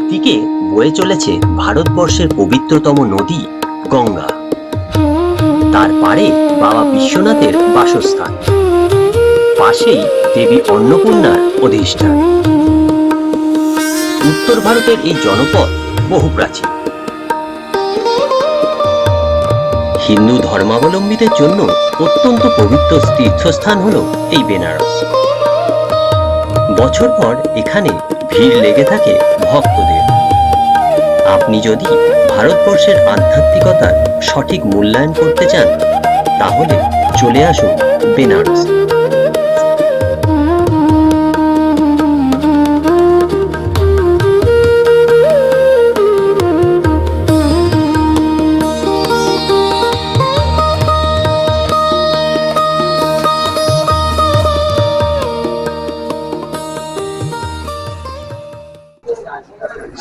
একদিকে বয়ে চলেছে ভারতবর্ষের পবিত্রতম নদী গঙ্গা, তার পারে বাবা বিশ্বনাথের বাসস্থান, পাশেই দেবী অন্নপূর্ণার অধিষ্ঠান। উত্তর ভারতের এই জনপদ বহু প্রাচীন। হিন্দু ধর্মাবলম্বীদের জন্য অত্যন্ত পবিত্র তীর্থস্থান হল এই বেনারস। বছর পর এখানে ভিড় লেগে থাকে ভক্তদের। আপনি যদি ভারতবর্ষের আধ্যাত্মিকতার সঠিক মূল্যায়ন করতে চান, তাহলে চলে আসুন বেনারস।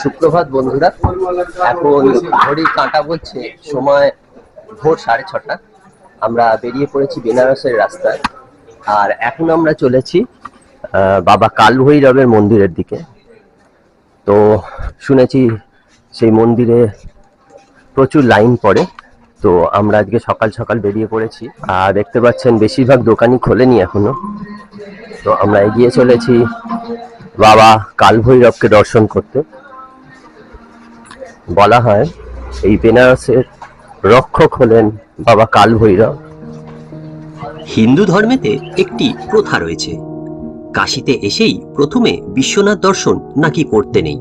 সুপ্রভাত বন্ধুরা, এখন ঘড়ির কাঁটা বলছে সময় ভোর 6:30। আমরা বেরিয়ে পড়েছি বেনারসের রাস্তায়, আর এখন আমরা চলেছি বাবা কাল ভৈরবের মন্দিরের দিকে। তো শুনেছি সেই মন্দিরে প্রচুর লাইন পড়ে, তো আমরা আজকে সকাল সকাল বেরিয়ে পড়েছি। আর দেখতে পাচ্ছেন বেশিরভাগ দোকানই খোলেনি এখনো। তো আমরা এগিয়ে চলেছি বাবা কাল ভৈরবকে দর্শন করতে। বলা হয় এই বেনারসের রক্ষক হলেন বাবা কাল ভৈরব। হিন্দু ধর্মেতে একটি প্রথা রয়েছে, কাশীতে এসেই প্রথমে বিশ্বনাথ দর্শন নাকি করতে নেই।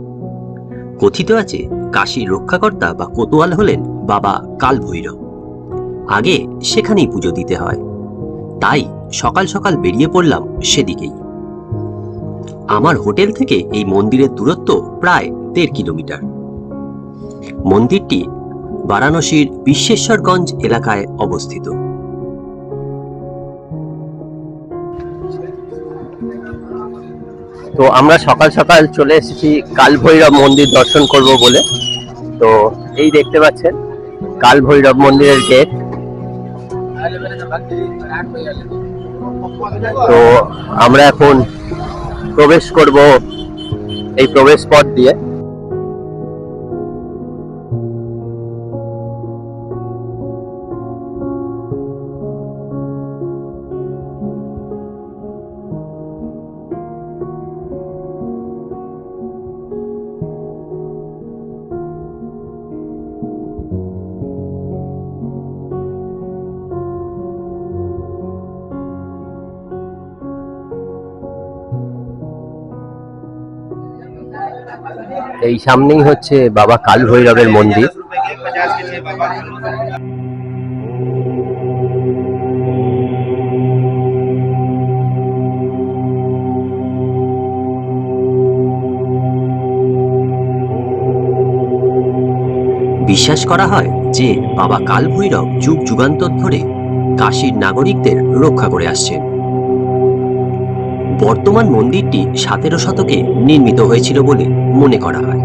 কথিত আছে কাশীর রক্ষাকর্তা বা কোতোয়াল হলেন বাবা কাল ভৈরব। আগে সেখানেই পুজো দিতে হয়, তাই সকাল সকাল বেরিয়ে পড়লাম সেদিকেই। আমার হোটেল থেকে এই মন্দিরের দূরত্ব প্রায় 1.5 কিলোমিটার। মন্দিরটি বারাণসীর বিশ্বেশ্বরগঞ্জ এলাকায় অবস্থিত। তো আমরা সকাল সকাল চলে এসেছি কাল ভৈরব মন্দির দর্শন করব বলে। তো এই দেখতে পাচ্ছেন কাল ভৈরব মন্দিরের গেট। তো আমরা এখন প্রবেশ করব এই প্রবেশ পথ দিয়ে। এই সামনেই হচ্ছে বাবা কাল ভৈরবের মন্দির। বিশ্বাস করা হয় যে বাবা কাল ভৈরব যুগ যুগান্তর ধরে কাশীর নাগরিকদের রক্ষা করে আসছেন। বর্তমান মন্দিরটি 17 শতকে নির্মিত হয়েছিল বলে মনে করা হয়।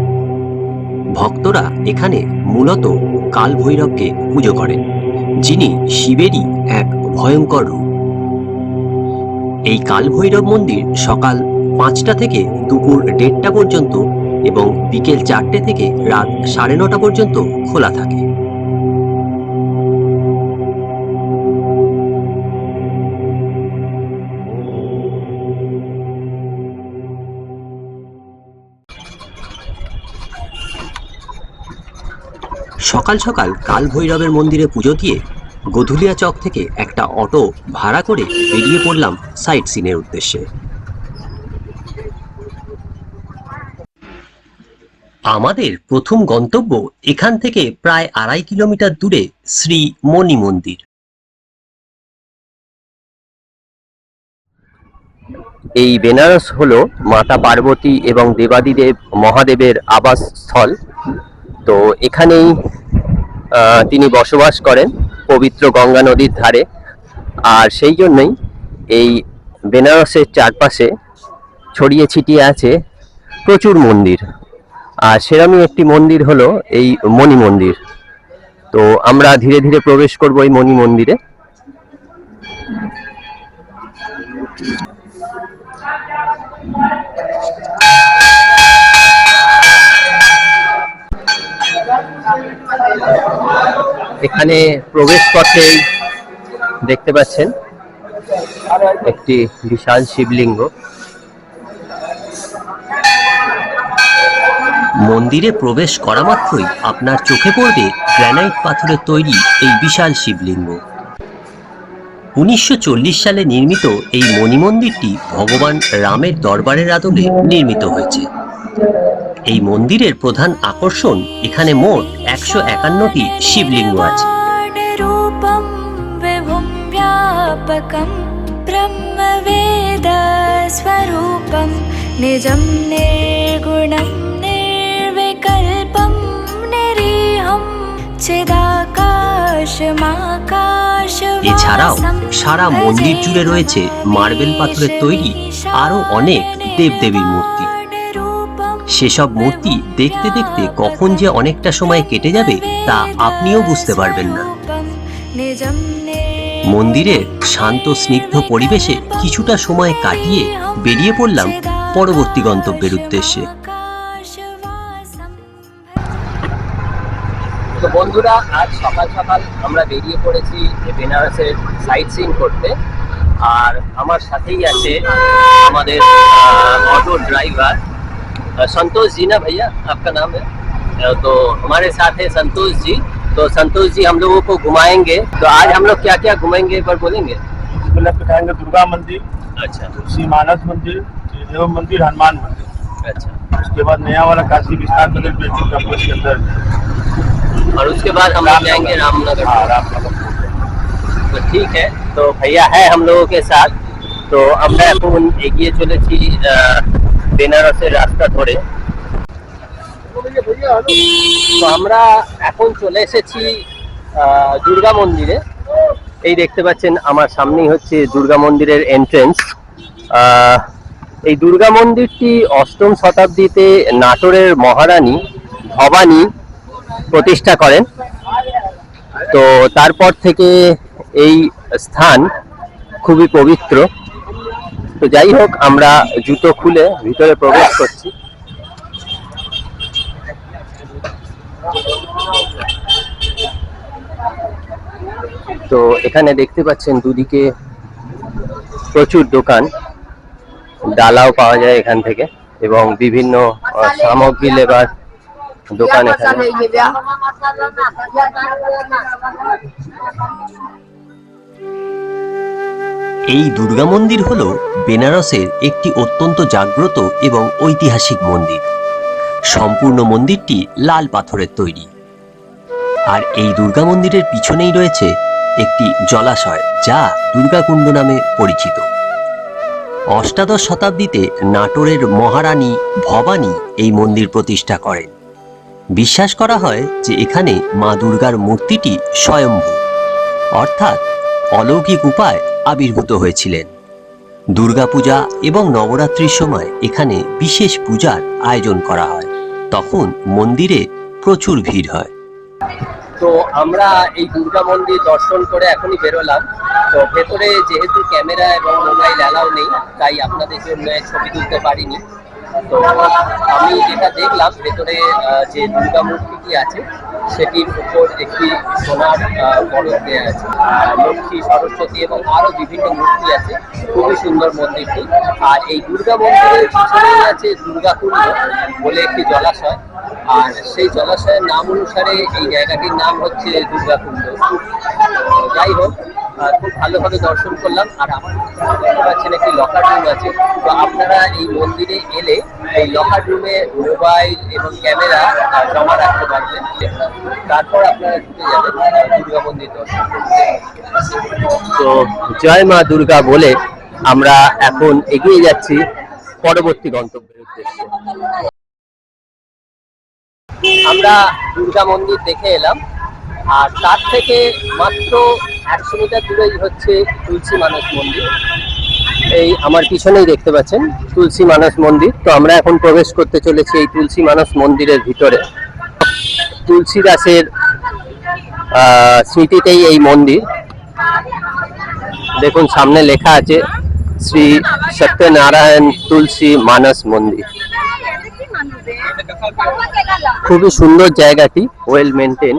ভক্তরা এখানে মূলত কাল ভৈরবকে পুজো করেন, যিনি শিবেরই এক ভয়ঙ্কর রূপ। এই কাল ভৈরব মন্দির সকাল 5টা থেকে দুপুর 1:30 পর্যন্ত এবং বিকেল 4টে থেকে রাত 9:30 পর্যন্ত খোলা থাকে। সকাল সকাল কাল ভৈরবের মন্দিরে পুজো দিয়ে গধুলিয়া চক থেকে একটা অটো ভাড়া করে বেরিয়ে পড়লাম সাইট সিনের উদ্দেশ্যে। আমাদের প্রথম গন্তব্য এখান থেকে প্রায় 2.5 কিলোমিটার দূরে শ্রী মণি মন্দির। এই বেনারস হলো মাতা পার্বতী এবং দেবাদিদেব মহাদেবের আবাস স্থল। তো এখানেই তিনি বসবাস করেন পবিত্র গঙ্গা নদীর ধারে। আর সেই জন্যই এই বেনারসের চারপাশে ছড়িয়ে ছিটিয়ে আছে প্রচুর মন্দির। আর সেরকমই একটি মন্দির হলো এই মণি মন্দির। তো আমরা ধীরে ধীরে প্রবেশ করব এই মণি মন্দিরে। এখানে প্রবেশ পথেই দেখতে পাচ্ছেন একটি বিশাল শিবলিঙ্গ। মন্দিরে প্রবেশ করা মাত্রই আপনার চোখে পড়বে গ্রানাইট পাথরের তৈরি এই বিশাল শিবলিঙ্গ। 1940 সালে নির্মিত এই মণি মন্দিরটি ভগবান রামের দরবারের আদলে নির্মিত হয়েছে। এই মন্দিরের প্রধান আকর্ষণ এখানে মোট 151টি শিবলিঙ্গ আছে। নিজম নির্গুণম নির্বিকল্পম নিরীহম চিদাকাশমাকাশ। এছাড়াও সারা মন্দির জুড়ে রয়েছে মার্বেল পাথরের তৈরি আরো অনেক দেবদেবীর মূর্তি। সেসব মূর্তি দেখতে দেখতে কখন যে অনেকটা সময় কেটে যাবে তা আপনিও বুঝতে পারবেন না। মন্দিরের শান্ত স্নিগ্ধ পরিবেশে কিছুটা সময় কাটিয়ে বেরিয়ে পড়লাম পরবর্তী গন্তব্যের উদ্দেশ্যে। তো বন্ধুরা, আজ সকাল সকাল আমরা বেরিয়ে পড়েছি বেনারসের সাইট সিইং করতে। আর আমার সাথেই আছে আমাদের ऑटो ड्राइवर संतोष जी ना भैया, आपका नाम है? तो हमारे साथ है संतोष जी। तो संतोष जी हम लोगों को घुमाएंगे। तो आज हम लोग क्या क्या घुमाएंगे एक बार बोलेंगे? दिखाएंगे दुर्गा मंदिर, अच्छा, तुलसी मानस मंदिर, देव मंदिर, हनुमान मंदिर। अच्छा, उसके बाद नया वाला काशी विश्वनाथ मंदिर कैंपस के अंदर, और उसके बाद हम लोग जाएंगे रामनगर। हाँ, रामनगर। तो ठीक है, तो भैया है हम लोगों के साथ। तो আমরা এখন এগিয়ে চলেছি বেনারসের রাস্তা ধরে। তো আমরা এখন চলে এসেছি দুর্গা মন্দিরে। এই দেখতে পাচ্ছেন আমার সামনেই হচ্ছে দুর্গা মন্দিরের এন্ট্রেন্স। এই দুর্গা মন্দিরটি 8ম শতাব্দীতে নাটোরের মহারানী ভবানী প্রতিষ্ঠা করেন। তো তারপর থেকে এই স্থান খুবই পবিত্র। তো যাই হোক, আমরা জুতো খুলে ভিতরে প্রবেশ করছি। তো এখানে দেখতে পাচ্ছেন দুদিকে প্রচুর দোকান, ডালাও পাওয়া যায় এখান থেকে এবং বিভিন্ন সামগ্রী লেবার দোকান এখানে। এই দুর্গা মন্দির হলো বেনারসের একটি অত্যন্ত জাগ্রত এবং ঐতিহাসিক মন্দির। সম্পূর্ণ মন্দিরটি লাল পাথরের তৈরি। আর এই দুর্গা মন্দিরের পিছনেই রয়েছে একটি জলাশয় যা দুর্গাকুণ্ড নামে পরিচিত। অষ্টাদশ শতাব্দীতে নাটোরের মহারানী ভবানী এই মন্দির প্রতিষ্ঠা করেন। বিশ্বাস করা হয় যে এখানে মা দুর্গার মূর্তিটি স্বয়ম্ভূ অর্থাৎ অলৌকিক উপায় আবির্ভূত হয়েছিলেন। দুর্গাপূজা এবং নবরাত্রির সময় এখানে বিশেষ পূজার আয়োজন করা হয়, তখন মন্দিরে প্রচুর ভিড় হয়। তো আমরা এই দুর্গা মন্দির দর্শন করে এখনই বেরোলাম। তো ভেতরে যেহেতু ক্যামেরা এবং মোবাইল অ্যালাউ নেই, তাই আপনাদের জন্য ছবি তুলতে পারিনি। তো আমি যেটা দেখলাম, ভেতরে যে দুর্গা মূর্তিটি আছে সেটির উপর একটি সোনার বরফ দেওয়া আছে, লক্ষ্মী, সরস্বতী এবং আরো বিভিন্ন মূর্তি আছে। খুবই সুন্দর মন্দিরটি। আর এই দুর্গা মন্দিরের পিছনেই আছে দুর্গাকুণ্ড বলে একটি জলাশয়। আর সেই জলাশয়ের নাম অনুসারে এই জায়গাটির নাম হচ্ছে দুর্গাকুণ্ড। যাই হোক, খুব ভালোভাবে দর্শন করলাম। আর আমার দেখতে পাচ্ছেন একটি লকার রুম আছে। তো আপনারা এই মন্দিরে এলে এই লকার রুমে মোবাইল এবং ক্যামেরা জমা রাখতে পারবেন। তারপর আপনারা ঢুকে যাবেন দুর্গা মন্দির দর্শন করতে। তো জয় মা দুর্গা বলে আমরা এখন এগিয়ে যাচ্ছি পরবর্তী গন্তব্যের উদ্দেশ্যে। আমরা দুর্গা মন্দির দেখে এলাম। আর তার থেকে মাত্র 100 মিটার দূরেই হচ্ছে তুলসী মানস মন্দির। এই আমার পিছনেই দেখতে পাচ্ছেন তুলসী মানস মন্দির। তো আমরা এখন প্রবেশ করতে চলেছি এই তুলসী মানস মন্দিরের ভিতরে। তুলসীদাসের স্মৃতিতেই এই মন্দির। দেখুন সামনে লেখা আছে শ্রী সত্যনারায়ণ তুলসী মানস মন্দির। খুবই সুন্দর জায়গাটি, ওয়েল মেনটেন।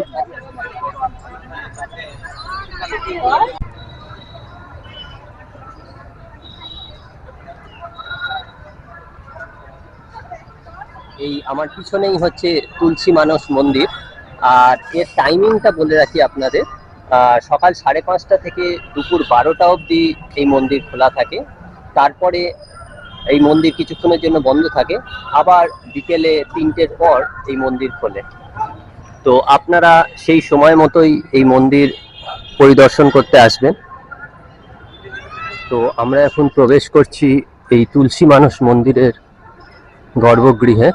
এই আমার পিছনেই হচ্ছে তুলসী মানস মন্দির। আর এর টাইমিংটা বলে রাখি আপনাদের, সকাল 5:30 থেকে দুপুর 12টা অবধি এই মন্দির খোলা থাকে। তারপরে এই মন্দির কিছুক্ষণের জন্য বন্ধ থাকে, আবার বিকেলে 3টের পর এই মন্দির খোলে। তো আপনারা সেই সময় মতোই এই মন্দির পরিদর্শন করতে আসবেন। তো আমরা এখন প্রবেশ করছি এই তুলসী মানস মন্দিরের গর্ভগৃহে।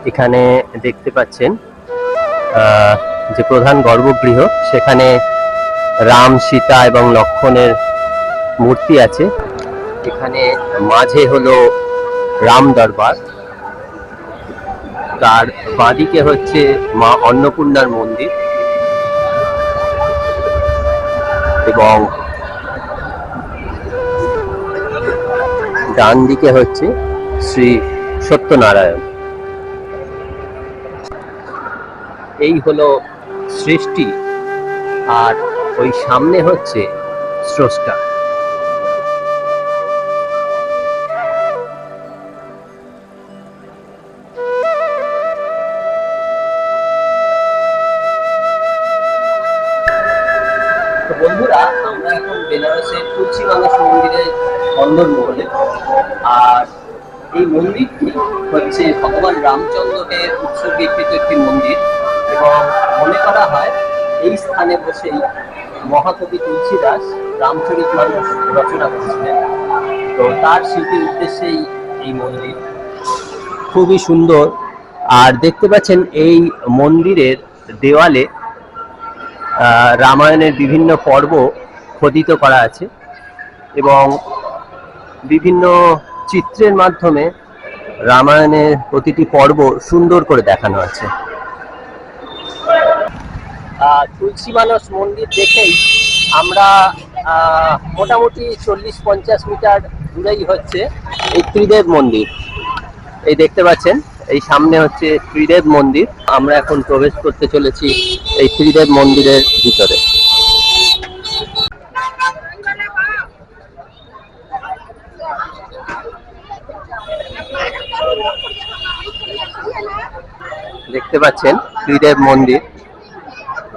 এখানে দেখতে পাচ্ছেন যে প্রধান গর্ভগৃহ, সেখানে রাম, সীতা এবং লক্ষ্মণের মূর্তি আছে। এখানে মাঝে হলো রাম দরবার, তার বাঁদিকে হচ্ছে মা অন্নপূর্ণার মন্দির এবং ডান দিকে হচ্ছে শ্রী সত্যনারায়ণ। এই হলো সৃষ্টি, আর ওই সামনে হচ্ছে স্রষ্টা। তো বন্ধুরা, আমরা এখন বেনারসের তুলসী মানস মন্দিরের অন্দরমহলে। আর এই মন্দিরটি হচ্ছে ভগবান রামচন্দ্রকে উৎসর্গীকৃত একটি মন্দির, এবং মনে করা হয় এই স্থানে বসেই মহাকবি তুলসীদাস রামচরিতমানস রচনা করেছিলেন। তো তার স্মৃতির উদ্দেশ্যেই এই মন্দির খুবই সুন্দর। আর দেখতে পাচ্ছেন এই মন্দিরের দেওয়ালে রামায়ণের বিভিন্ন পর্ব খোদিত করা আছে, এবং বিভিন্ন চিত্রের মাধ্যমে রামায়ণের প্রতিটি পর্ব সুন্দর করে দেখানো আছে। তুলসী মানস মন্দির দেখেই আমরা মোটামুটি 40-50 মিটার দূরেই হচ্ছে এই ত্রিদেব মন্দির। এই দেখতে পাচ্ছেন, এই সামনে হচ্ছে ত্রিদেব মন্দির। আমরা এখন প্রবেশ করতে চলেছি এই ত্রিদেব মন্দিরের ভিতরে। দেখতে পাচ্ছেন ত্রিদেব মন্দির,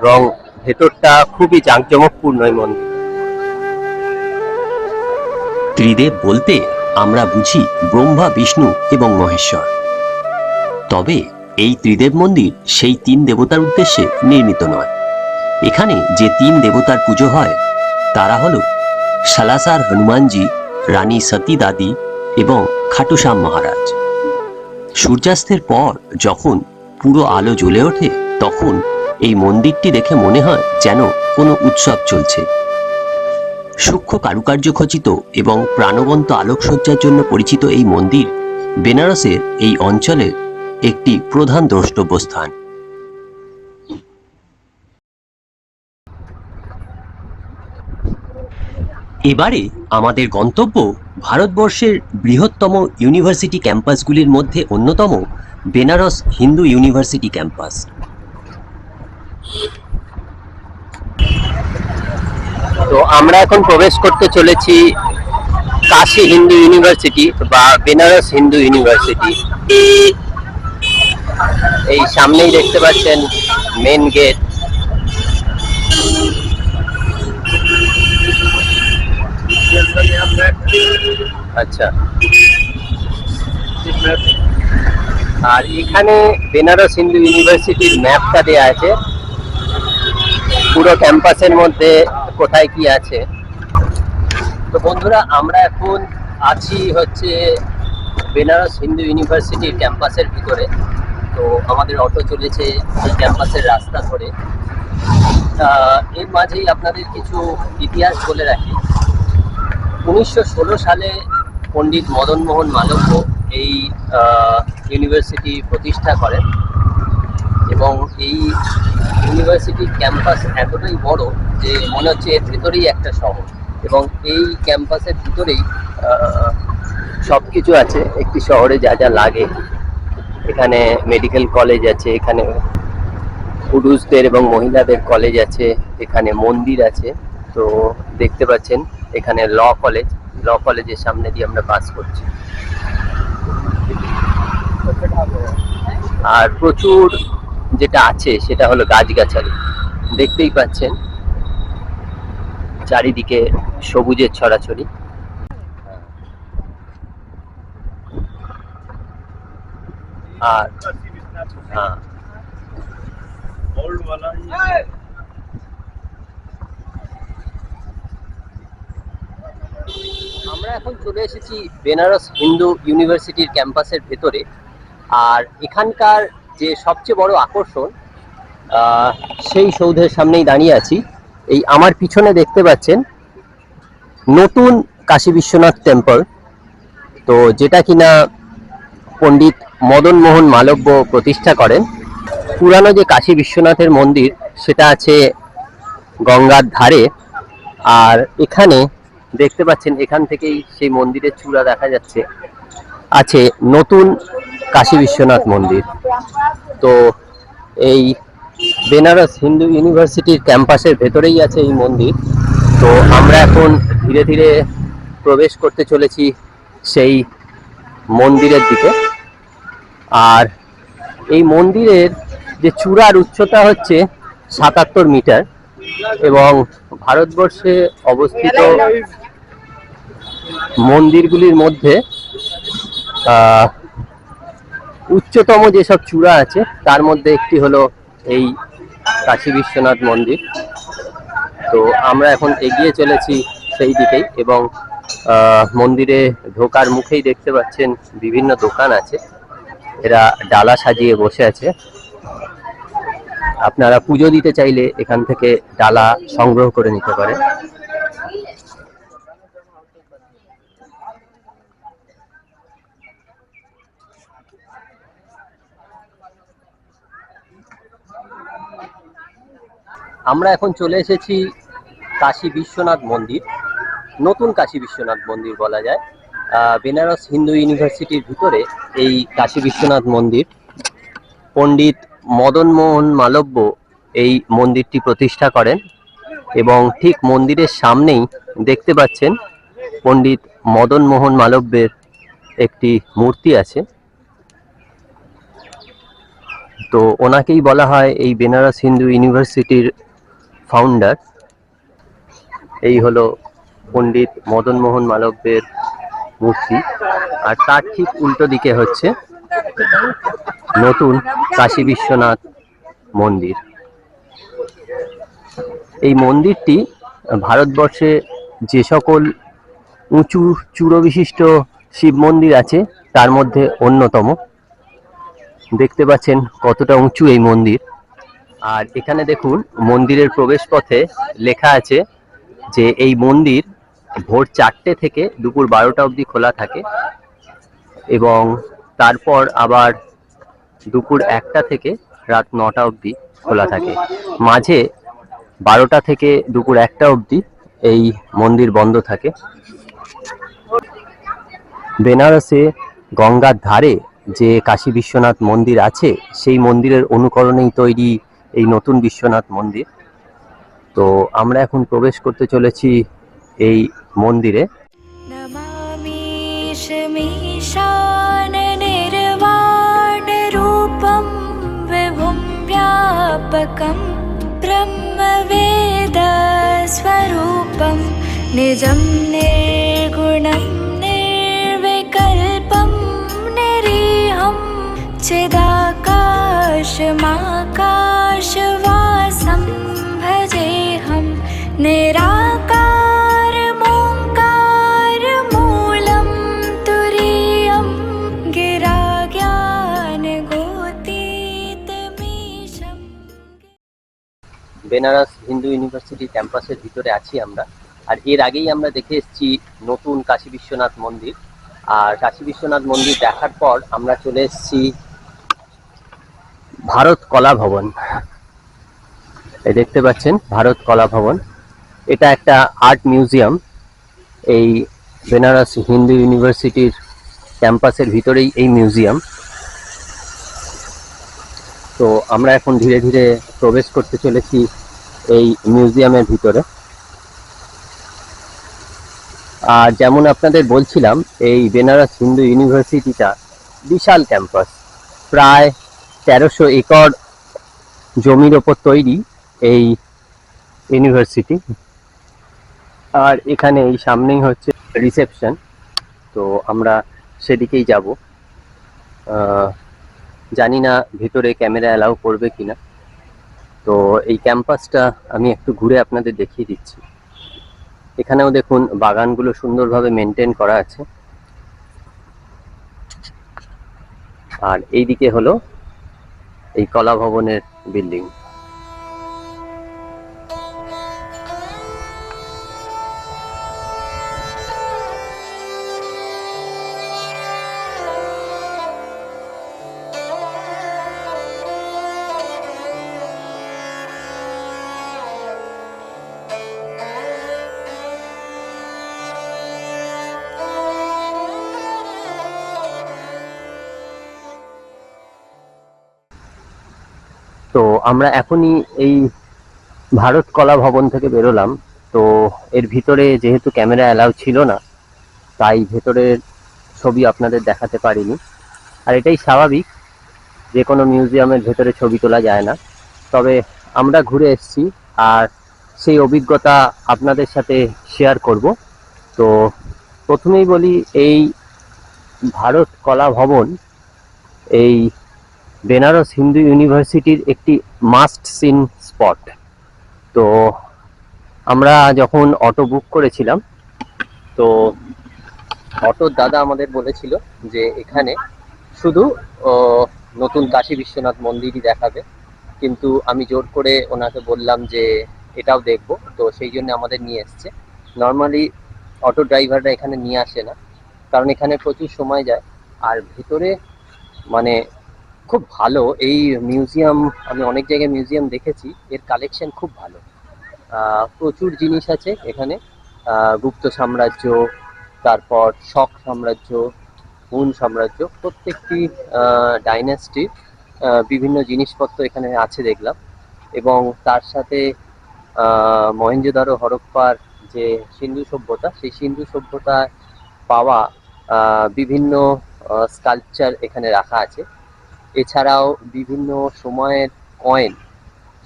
রং ভেতরটা খুবই জাঁকজমকপূর্ণ এই মন্দির। ত্রিদেব বলতে আমরা বুঝি ব্রহ্মা, বিষ্ণু এবং মহেশ্বর। তবে এই ত্রিদেব মন্দির সেই 3 দেবতার উদ্দেশ্যে নির্মিত নয়। এখানে যে 3 দেবতার পুজো হয় তারা হল সালাসার হনুমানজি, রানী সতী দাদি এবং খাটুশ্যাম মহারাজ। সূর্যাস্তের পর যখন পুরো আলো জ্বলে ওঠে, তখন এই মন্দিরটি দেখে মনে হয় যেন কোনো উৎসব চলছে। সূক্ষ্ম কারুকার্য খচিত এবং প্রাণবন্ত আলোকসজ্জার জন্য পরিচিত এই মন্দির বেনারসের এই অঞ্চলের একটি প্রধান দ্রষ্টব্য স্থান। এবারে আমাদের গন্তব্য ভারতবর্ষের বৃহত্তম ইউনিভার্সিটি ক্যাম্পাসগুলির মধ্যে অন্যতম বেনারস হিন্দু ইউনিভার্সিটি ক্যাম্পাস। তো আমরা এখন প্রবেশ করতে চলেছি কাশী হিন্দু ইউনিভার্সিটি বা বেনারস হিন্দু ইউনিভার্সিটি। এই সামনেই দেখতে পাচ্ছেন মেন গেট। আচ্ছা, আর এখানে বেনারস হিন্দু ইউনিভার্সিটির ম্যাপটা দেয়া আছে, পুরো ক্যাম্পাসের মধ্যে কোথায় কি আছে। তো বন্ধুরা, আমরা এখন আছি হচ্ছে বেনারস হিন্দু ইউনিভার্সিটির ক্যাম্পাসের ভিতরে। তো আমাদের অটো চলেছে এই ক্যাম্পাসের রাস্তা ধরে। এর মাঝেই আপনাদের কিছু ইতিহাস বলে রাখি। 1916 সালে পণ্ডিত মদন মোহন মালব্য এই ইউনিভার্সিটি প্রতিষ্ঠা করেন, এবং এই ইউনিভার্সিটির ক্যাম্পাস এতটাই বড় যে মনে হচ্ছে এর ভেতরেই একটা শহর। এবং এই ক্যাম্পাসের ভিতরেই সবকিছু আছে একটি শহরে যা যা লাগে। এখানে মেডিকেল কলেজ আছে, এখানে পুরুষদের এবং মহিলাদের কলেজ আছে, এখানে মন্দির আছে। তো দেখতে পাচ্ছেন এখানে ল কলেজের সামনে দিয়ে আমরা পাস করছি। আর প্রচুর যেটা আছে সেটা হলো গাছগাছালি। দেখতেই পাচ্ছেন চারিদিকে সবুজের ছড়াছড়ি। আর হ্যাঁ, ओल्ड वाला ही আমরা এখন চলে এসেছি বেনারস হিন্দু ইউনিভার্সিটির ক্যাম্পাসের ভেতরে। আর এখানকার যে সবচেয়ে বড় আকর্ষণ, সেই সৌধের সামনেই দাঁড়িয়ে আছি। এই আমার পিছনে দেখতে পাচ্ছেন নতুন কাশী বিশ্বনাথ টেম্পল, তো যেটা কিনা পণ্ডিত মদন মোহন মালব্য প্রতিষ্ঠা করেন। পুরানো যে কাশী বিশ্বনাথের মন্দির সেটা আছে গঙ্গার ধারে। আর এখানে দেখতে পাচ্ছেন এখান থেকেই সেই মন্দিরের চূড়া দেখা যাচ্ছে, আছে নতুন কাশী বিশ্বনাথ মন্দির। তো এই বেনারস হিন্দু ইউনিভার্সিটির ক্যাম্পাসের ভেতরেই আছে এই মন্দির। তো আমরা এখন ধীরে ধীরে প্রবেশ করতে চলেছি সেই মন্দিরের দিকে। আর এই মন্দিরের যে চূড়ার উচ্চতা হচ্ছে ৭৭ মিটার এবং ভারতবর্ষে অবস্থিত মন্দিরগুলির মধ্যে উচ্চতম যেসব চূড়া আছে তার মধ্যে একটি হলো এই কাশী বিশ্বনাথ মন্দির। তো আমরা এখন এগিয়ে চলেছি সেই দিকেই এবং মন্দিরে ঢোকার মুখেই দেখতে পাচ্ছেন বিভিন্ন দোকান আছে, এরা ডালা সাজিয়ে বসে আছে। আপনারা পুজো দিতে চাইলে এখান থেকে ডালা সংগ্রহ করে নিতে পারেন। আমরা এখন চলে এসেছি কাশী বিশ্বনাথ মন্দির, নতুন কাশী বিশ্বনাথ মন্দির বলা যায়। বেনারস হিন্দু ইউনিভার্সিটির ভিতরে এই কাশী বিশ্বনাথ মন্দির। পণ্ডিত মদন মোহন মালব্য এই মন্দিরটি প্রতিষ্ঠা করেন এবং ঠিক মন্দিরের সামনেই দেখতে পাচ্ছেন পণ্ডিত মদন মোহন মালব্যের একটি মূর্তি আছে। তো ওনাকেই বলা হয় এই বেনারস হিন্দু ইউনিভার্সিটির ফাউন্ডার। এই হলো পণ্ডিত মদন মোহন মালব্যের মূর্তি। আর তার ঠিক উল্টো দিকে হচ্ছে নতুন কাশী বিশ্বনাথ মন্দির। এই মন্দিরটি ভারতবর্ষে যে সকল উঁচু চূড় বিশিষ্ট শিব মন্দির আছে তার মধ্যে অন্যতম। দেখতে পাচ্ছেন কতটা উঁচু এই মন্দির। আর এখানে দেখুন মন্দিরের প্রবেশ পথে লেখা আছে যে এই মন্দির ভোর 4টে থেকে দুপুর 12টা অবধি খোলা থাকে এবং তারপর আবার দুপুর 1টা থেকে রাত 9টা অবধি খোলা থাকে। মাঝে 12টা থেকে দুপুর 1টা অবধি এই মন্দির বন্ধ থাকে। বেনারসে গঙ্গার ধারে যে কাশী বিশ্বনাথ মন্দির আছে সেই মন্দিরের অনুকরণেই তৈরি এই নতুন বিশ্বনাথ মন্দির। তো আমরা এখন প্রবেশ করতে চলেছি এই মন্দিরে। नमामि शमीशान निर्वाण रूपं विभुं व्यापकं ब्रह्मवेदस्वरूपं निजं निर्गुणं निर्विकल्पं निरीहं चिदाकाशमाकाशवासं भजेऽहं निराकारमोङ्कारमूलं तुरीयं गिराज्ञानगोतीतमीशम्। বেনারস হিন্দু ইউনিভার্সিটি ক্যাম্পাসের ভিতরে আছি আমরা। আর এর আগেই আমরা দেখে এসেছি নতুন কাশী বিশ্বনাথ মন্দির। আর কাশী বিশ্বনাথ মন্দির দেখার পর আমরা চলে এসেছি ভারত কলা ভবন। এই দেখতে পাচ্ছেন ভারত কলা ভবন, এটা একটা আর্ট মিউজিয়াম। এই বেনারস হিন্দু ইউনিভার্সিটির ক্যাম্পাসের ভিতরেই এই মিউজিয়াম। তো আমরা এখন ধীরে ধীরে প্রবেশ করতে চলেছি এই মিউজিয়ামের ভিতরে। আর যেমন আপনাদের বলছিলাম, এই বেনারস হিন্দু ইউনিভার্সিটিটা বিশাল ক্যাম্পাস, প্রায় 1300 একর জমির ওপর তৈরি এই ইউনিভার্সিটি। আর এখানে এই সামনেই হচ্ছে রিসেপশন, তো আমরা সেদিকেই যাব। জানি না ভেতরে ক্যামেরা অ্যালাউ করবে কিনা। তো এই ক্যাম্পাসটা আমি একটু ঘুরে আপনাদের দেখিয়ে দিচ্ছি। এখানেও দেখুন বাগানগুলো সুন্দরভাবে মেনটেন করা আছে। আর এইদিকে হলো এই কলা ভবনের বিল্ডিং। তো আমরা এখনই এই ভারত কলা ভবন থেকে বেরোলাম। তো এর ভিতরে যেহেতু ক্যামেরা অ্যালাউ ছিল না, তাই ভেতরের ছবি আপনাদের দেখাতে পারিনি। আর এটাই স্বাভাবিক, যে কোনো মিউজিয়ামের ভেতরে ছবি তোলা যায় না। তবে আমরা ঘুরে এসেছি আর সেই অভিজ্ঞতা আপনাদের সাথে শেয়ার করব। তো প্রথমেই বলি, এই ভারত কলা ভবন এই বেনারস হিন্দু ইউনিভার্সিটির একটি মাস্ট সিন স্পট। তো আমরা যখন অটো বুক করেছিলাম, তো অটোর দাদা আমাদের বলেছিল যে এখানে শুধু নতুন কাশী বিশ্বনাথ মন্দিরই দেখাবে, কিন্তু আমি জোর করে ওনাকে বললাম যে এটাও দেখবো। তো সেই জন্য আমাদের নিয়ে এসছে। নর্মালি অটো ড্রাইভাররা এখানে নিয়ে আসে না, কারণ এখানে প্রচুর সময় যায়। আর ভিতরে মানে খুব ভালো এই মিউজিয়াম। আমি অনেক জায়গায় মিউজিয়াম দেখেছি, এর কালেকশন খুব ভালো। প্রচুর জিনিস আছে এখানে। গুপ্ত সাম্রাজ্য, তারপর শক সাম্রাজ্য, হুন সাম্রাজ্য, প্রত্যেকটি ডাইনাস্টির বিভিন্ন জিনিসপত্র এখানে আছে দেখলাম। এবং তার সাথে মহেঞ্জোদারো হরপ্পার যে সিন্ধু সভ্যতা, সেই সিন্ধু সভ্যতায় পাওয়া বিভিন্ন স্কাল্পচার এখানে রাখা আছে। এছাড়াও বিভিন্ন সময়ের কয়েন,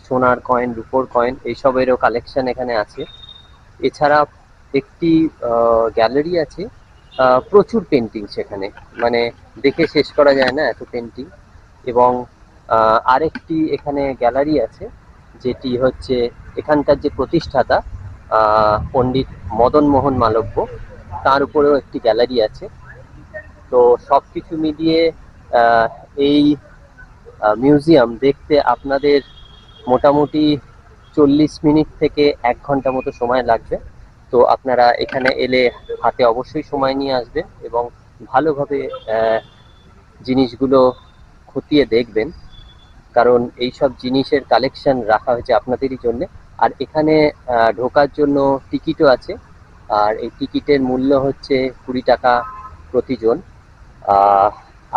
সোনার কয়েন, রূপোর কয়েন, এইসবেরও কালেকশন এখানে আছে। এছাড়া একটি গ্যালারি আছে, প্রচুর পেন্টিং সেখানে, মানে দেখে শেষ করা যায় না এত পেন্টিং। এবং আরেকটি এখানে গ্যালারি আছে, যেটি হচ্ছে এখানকার যে প্রতিষ্ঠাতা পণ্ডিত মদন মোহন মালব্য, তার উপরেও একটি গ্যালারি আছে। তো সব কিছু মিলিয়ে এই মিউজিয়াম দেখতে আপনাদের মোটামুটি 40 মিনিট থেকে 1 ঘন্টা মতো সময় লাগবে। তো আপনারা এখানে এলে হাতে অবশ্যই সময় নিয়ে আসবেন এবং ভালোভাবে জিনিসগুলো খতিয়ে দেখবেন, কারণ এই সব জিনিসের কালেকশন রাখা হয়েছে আপনাদেরই জন্য। আর এখানে ঢোকার জন্য টিকিটও আছে, আর এই টিকিটের মূল্য হচ্ছে 20 টাকা প্রতিজন।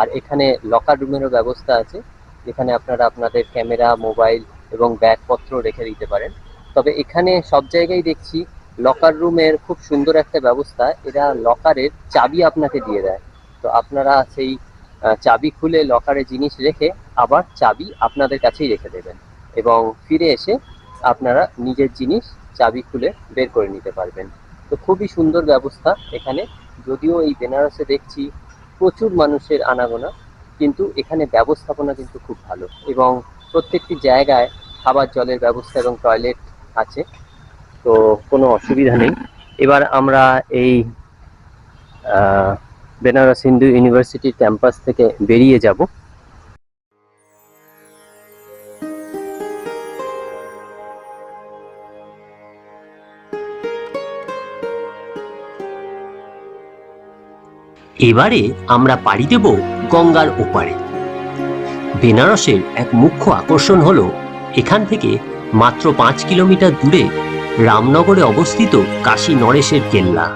আর এখানে লকার রুমেরও ব্যবস্থা আছে, যেখানে আপনারা আপনাদের ক্যামেরা, মোবাইল এবং ব্যাগপত্র রেখে দিতে পারেন। তবে এখানে সব জায়গায় দেখছি লকার রুমের খুব সুন্দর একটা ব্যবস্থা, এরা লকারের চাবি আপনাকে দিয়ে দেয়। তো আপনারা সেই চাবি খুলে লকারে জিনিস রেখে আবার চাবি আপনাদের কাছেই রেখে দেবেন, এবং ফিরে এসে আপনারা নিজের জিনিস চাবি খুলে বের করে নিতে পারবেন। তো খুবই সুন্দর ব্যবস্থা এখানে। যদিও এই বেনারসে দেখছি প্রচুর মানুষের আনাগোনা, কিন্তু এখানে ব্যবস্থাপনা কিন্তু খুব ভালো, এবং প্রত্যেকটি জায়গায় খাবার জলের ব্যবস্থা এবং টয়লেট আছে। তো কোনো অসুবিধা নেই। এবার আমরা এই বেনারস হিন্দু ইউনিভার্সিটির ক্যাম্পাস থেকে বেরিয়ে যাব। এবারে আমরা পাড়ি দেব গঙ্গার ওপারে। বেনারসের এক মুখ্য আকর্ষণ হলো এখান থেকে মাত্র 5 কিলোমিটার দূরে রামনগরে অবস্থিত কাশী নরেশের কেল্লা।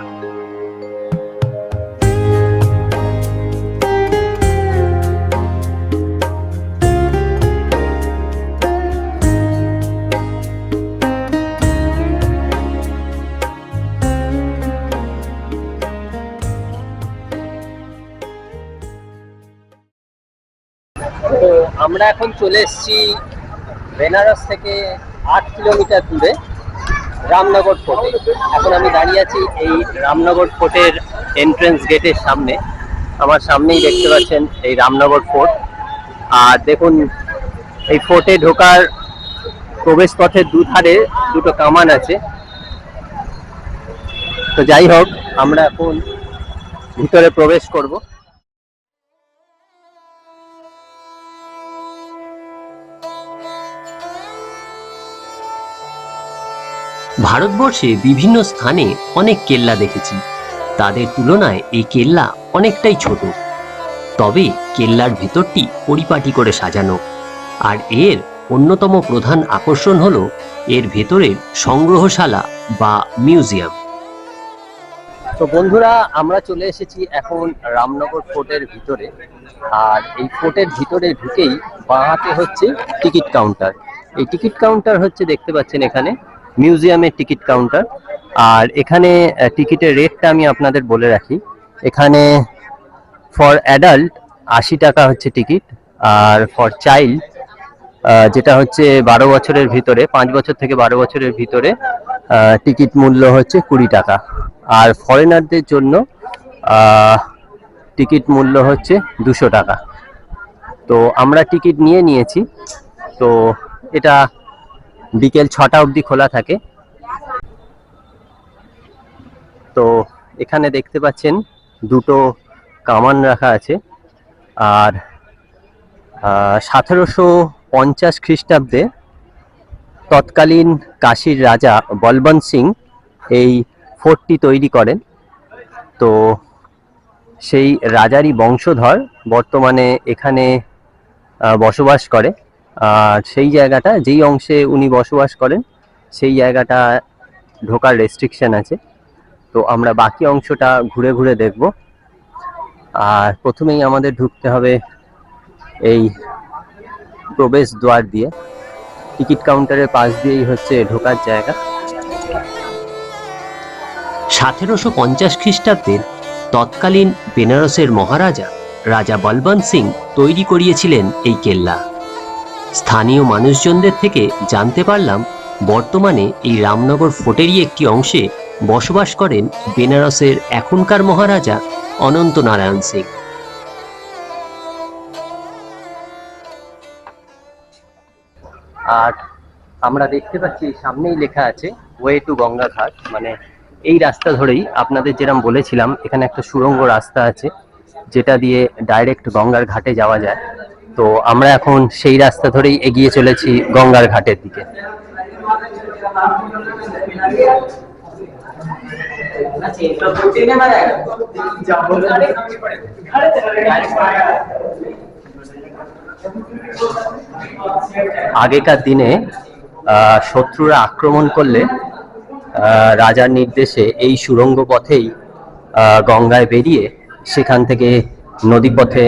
আমরা এখন চলে এসেছি বেনারস থেকে 8 কিলোমিটার দূরে রামনগর ফোর্টে। এখন আমি দাঁড়িয়ে আছি এই রামনগর ফোর্টের এন্ট্রেন্স গেটের সামনে। আমার সামনেই দেখতে পাচ্ছেন এই রামনগর ফোর্ট। আর দেখুন এই ফোর্টে ঢোকার প্রবেশ পথের দুধারে দুটো কামান আছে। তো যাই হোক, আমরা এখন ভিতরে প্রবেশ করব। ভারতবর্ষে বিভিন্ন স্থানে অনেক কেল্লা দেখেছি, তাদের তুলনায় এই কেল্লা অনেকটাই ছোট। তবে কেল্লার ভেতরটি পরিপাটি করে সাজানো, আর এর অন্যতম প্রধান আকর্ষণ হলো এর ভেতরের সংগ্রহশালা বা মিউজিয়াম। তো বন্ধুরা, আমরা চলে এসেছি এখন রামনগর ফোর্টের ভিতরে। আর এই ফোর্টের ভিতরে ঢুকেই বাঁ হাতে হচ্ছে টিকিট কাউন্টার। এই টিকিট কাউন্টার হচ্ছে, দেখতে পাচ্ছেন এখানে মিউজিয়ামের টিকিট কাউন্টার। আর এখানে টিকিটের রেটটা আমি আপনাদের বলে রাখি। এখানে ফর অ্যাডাল্ট 80 টাকা হচ্ছে টিকিট, আর ফর চাইল্ড যেটা হচ্ছে 12 বছরের ভিতরে, 5 বছর থেকে 12 বছরের ভিতরে, টিকিট মূল্য হচ্ছে 20 টাকা। আর ফরেনারদের জন্য টিকিট মূল্য হচ্ছে 200 টাকা। তো আমরা টিকিট নিয়েছি। তো এটা বিকেল 6টা অবধি খোলা থাকে। তো এখানে দেখতে পাচ্ছেন দুটো কামান রাখা আছে। আর 1750 খ্রিস্টাব্দে তৎকালীন কাশীর রাজা বলবন্ত সিং এই ফোর্টটি তৈরি করেন। তো সেই রাজারই বংশধর বর্তমানে এখানে বসবাস করে। আর সেই জায়গাটা, যেই অংশে উনি বসবাস করেন, সেই জায়গাটা ঢোকার রেস্ট্রিকশন আছে। তো আমরা বাকি অংশটা ঘুরে ঘুরে দেখব। আর প্রথমেই আমাদের ঢুকতে হবে এই প্রবেশ দ্বার দিয়ে। টিকিট কাউন্টারের পাশ দিয়েই হচ্ছে ঢোকার জায়গা। 1750 খ্রিস্টাব্দের তৎকালীন বেনারসের মহারাজা রাজা বলবন্ত সিং তৈরি করিয়েছিলেন এই কেল্লা। স্থানীয় মানুষজনদের থেকে জানতে পারলাম বর্তমানে এই রামনগর ফোর্টেরই একটি অংশে বসবাস করেন বেনারসের এখনকার মহারাজা অনন্ত নারায়ণ সিং। আর আমরা দেখতে পাচ্ছি সামনেই লেখা আছে ওয়ে টু গঙ্গা ঘাট। মানে এই রাস্তা ধরেই, আপনাদের যেরকম বলেছিলাম, এখানে একটা সুড়ঙ্গ রাস্তা আছে যেটা দিয়ে ডাইরেক্ট গঙ্গার ঘাটে যাওয়া যায়। তো আমরা এখন সেই রাস্তা ধরেই এগিয়ে চলেছি গঙ্গার ঘাটের দিকে। আগেকার দিনে শত্রুরা আক্রমণ করলে রাজার নির্দেশে এই সুড়ঙ্গ পথেই গঙ্গায় বেরিয়ে সেখান থেকে নদীপথে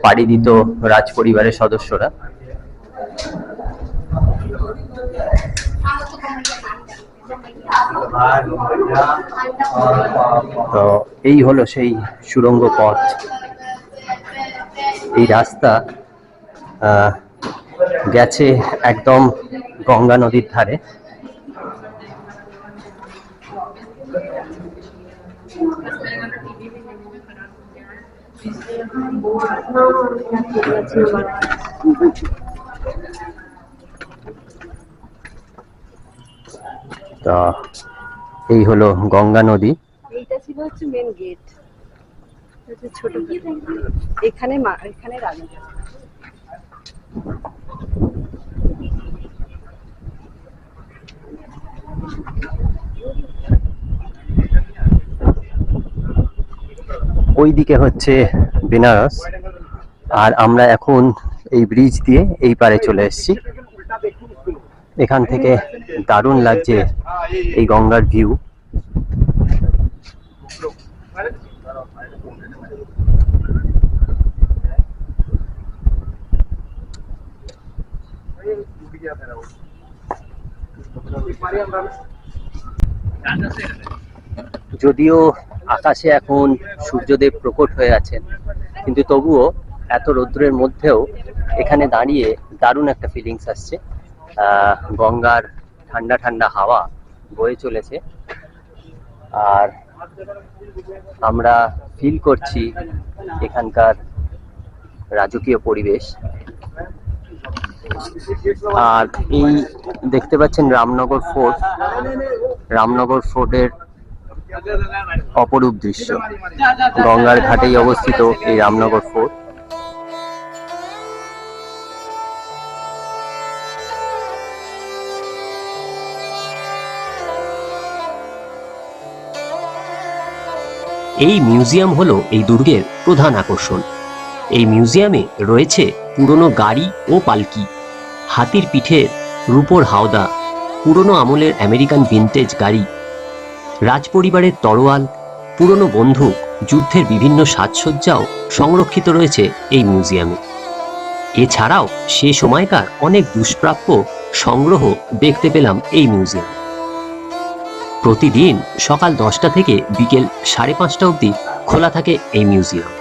পাড়ি দিত রাজ পরিবারের সদস্যরা। তো এই হলো সেই সুড়ঙ্গ পথ। এই রাস্তা গেছে একদম গঙ্গা নদীর ধারে। তো এই হলো গঙ্গা নদী। এইটা ছিল হচ্ছে মেন গেট, ছোট এখানে এখানে রাজা। ওইদিকে হচ্ছে বেনারস। আর আমরা এখন এই ব্রিজ দিয়ে এই পারে চলে এসেছি। এখান থেকে দারুণ লাগছে এই গঙ্গার ভিউ। যদিও আকাশে এখন সূর্যদেব প্রকট হয়ে আছেন, কিন্তু তবুও এত রৌদ্রের মধ্যেও এখানে দাঁড়িয়ে দারুণ একটা ফিলিংস আসছে। গঙ্গার ঠান্ডা ঠান্ডা হাওয়া বয়ে চলেছে, আর আমরা ফিল করছি এখানকার রাজকীয় পরিবেশ। আর এই দেখতে পাচ্ছেন রামনগর ফোর্ট, রামনগর ফোর্টের অপরূপ দৃশ্য। গঙ্গার ঘাটেই অবস্থিত এই রামনগর ফোর্ট। এই মিউজিয়াম হলো এই দুর্গের প্রধান আকর্ষণ। এই মিউজিয়ামে রয়েছে পুরনো গাড়ি ও পালকি, হাতির পিঠের রূপোর হাওদা, পুরনো আমলের আমেরিকান ভিনটেজ গাড়ি, রাজপরিবারের তরোয়াল, পুরনো বন্দুক, যুদ্ধের বিভিন্ন সাজসজ্জাও সংরক্ষিত রয়েছে এই মিউজিয়ামে। এছাড়াও সে সময়কার অনেক দুষ্প্রাপ্য সংগ্রহ দেখতে পেলাম এই মিউজিয়ামে। প্রতিদিন সকাল 10টা থেকে বিকেল 5:30 অবধি খোলা থাকে এই মিউজিয়াম।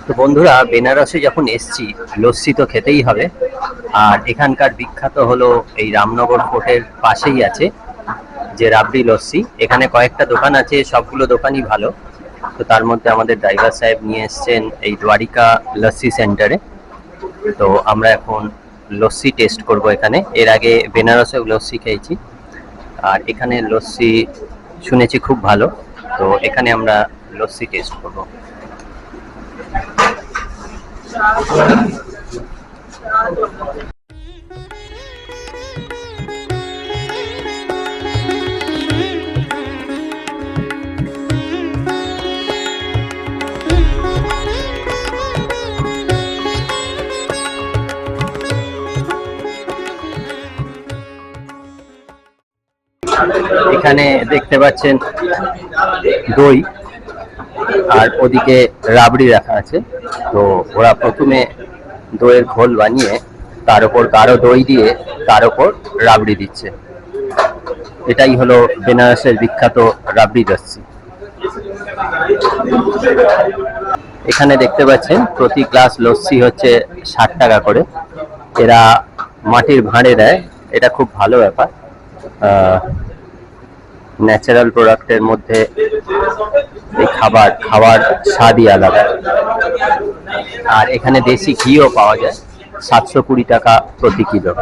তো বন্ধুরা, বেনারসে যখন এসছি লস্যি তো খেতেই হবে। আর এখানকার বিখ্যাত হলো এই রামনগর ফোর্টের পাশেই আছে যে রাবড়ি লস্যি। এখানে কয়েকটা দোকান আছে, সবগুলো দোকানই ভালো। তো তার মধ্যে আমাদের ড্রাইভার সাহেব নিয়ে এসছেন এই দ্বারিকা লস্যি সেন্টারে। তো আমরা এখন লস্যি টেস্ট করব এখানে। এর আগে বেনারসে লস্যি খেয়েছি, আর এখানে লস্যি শুনেছি খুব ভালো। তো এখানে আমরা লস্যি টেস্ট করব। এখানে দেখতে পাচ্ছেন দই, আর ওদিকে রাবড়ি রাখা আছে। তো ওরা প্রথমে দইয়ের ঘোল বানিয়ে তার উপর গাঢ় দই দিয়ে তার উপর রাবড়ি দিচ্ছে। এটাই হলো বেনারসের বিখ্যাত রাবড়ি লস্যি। এখানে দেখতে পাচ্ছেন প্রতি গ্লাস লস্যি হচ্ছে 60 টাকা করে। এরা মাটির ভাঁড়ে দেয়, এটা খুব ভালো ব্যাপার। ন্যাচারাল প্রোডাক্টের মধ্যে এই খাবার স্বাদই আলাদা। আর এখানে দেশি ঘিও পাওয়া যায়, 720 টাকা প্রতি কিলো।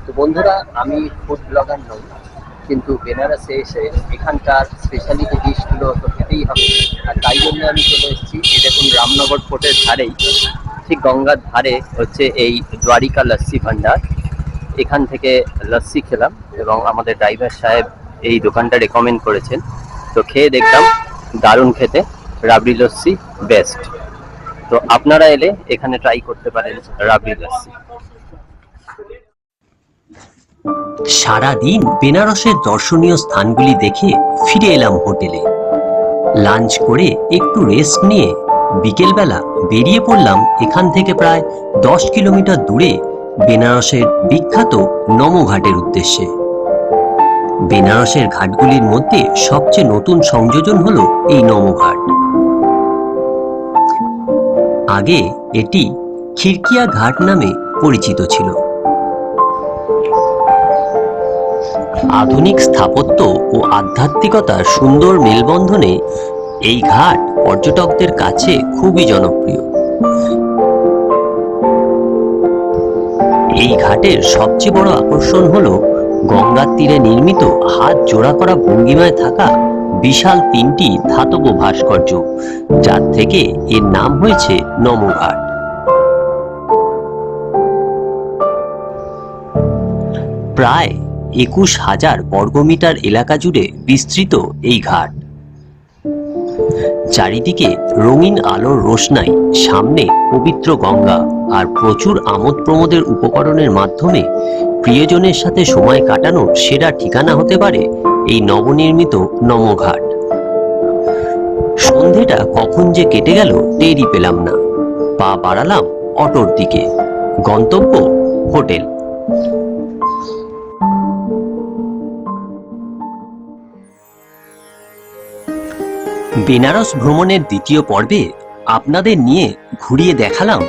তো বন্ধুরা, আমি ফুড ব্লগার নই, কিন্তু বেনারসে এসে এখানকার স্পেশালিটি ডিশগুলো তো খেতেই হবে। আর তাই জন্য আমি চলে এসেছি। এই দেখুন, রামনগর ফোর্টের ধারেই, ঠিক গঙ্গার ধারে হচ্ছে এই দ্বারিকা লস্যি ভান্ডার। এখান থেকে লস্যি খেলাম এবং আমাদের ড্রাইভার সাহেব এই দোকানটা রেকমেন্ড করেছেন। তো খেয়ে দেখলাম দারুণ খেতে, রাবড়ি লস্যি বেস্ট। তো আপনারা এলে এখানে ট্রাই করতে পারেন রাবড়ি লস্যি। সারাদিন বেনারসের দর্শনীয় স্থানগুলি দেখে ফিরে এলাম হোটেলে। লাঞ্চ করে একটু রেস্ট নিয়ে বিকেলবেলা বেরিয়ে পড়লাম এখান থেকে প্রায় 10 কিলোমিটার দূরে বেনারসের বিখ্যাত নমো ঘাটের উদ্দেশ্যে। বেনারসের ঘাটগুলির মধ্যে সবচেয়ে নতুন সংযোজন হলো এই নমো ঘাট। আগে এটি খিরকিয়া ঘাট নামে পরিচিত ছিল। আধুনিক স্থাপত্য ও আধ্যাত্মিকতার সুন্দর মেলবন্ধনে এই ঘাট পর্যটকদের কাছে খুবই জনপ্রিয়। এই ঘাটের সবচেয়ে বড় আকর্ষণ হলো গঙ্গার তীরে নির্মিত হাত জোড়া করা ভঙ্গিমায় থাকা বিশাল 3টি ধাতব ভাস্কর্য, যার থেকে এর নাম হয়েছে নমো ঘাট। প্রায় 21,000 বর্গমিটার এলাকা জুড়ে বিস্তৃত এই ঘাট। চারিদিকে রঙিন আলোর রোশনাই, সামনে পবিত্র গঙ্গা, আর প্রচুর আমোদ প্রমোদের উপকরণের মাধ্যমে প্রিয়জনের সাথে সময় কাটানোর সেরা ঠিকানা হতে পারে এই নবনির্মিত নমো ঘাট। সন্ধেটা কখন যে কেটে গেল টেরই পেলাম না। পা বাড়ালাম অটোর দিকে। গন্তব্য হোটেল। বেনারস ভ্রমণের দ্বিতীয় পর্বে আপনাদের নিয়ে ঘুরিয়ে দেখালাম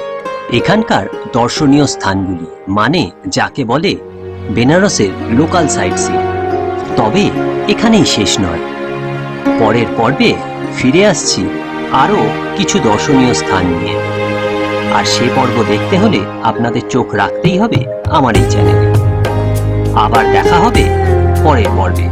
এখানকার দর্শনীয় স্থানগুলি, মানে যাকে বলে বেনারসের লোকাল সাইট সিন। তবে এখানেই শেষ নয়, পরের পর্বে ফিরে আসছি আরও কিছু দর্শনীয় স্থান নিয়ে। আর সে পর্ব দেখতে হলে আপনাদের চোখ রাখতেই হবে আমার এই চ্যানেলে। আবার দেখা হবে পরের পর্বে।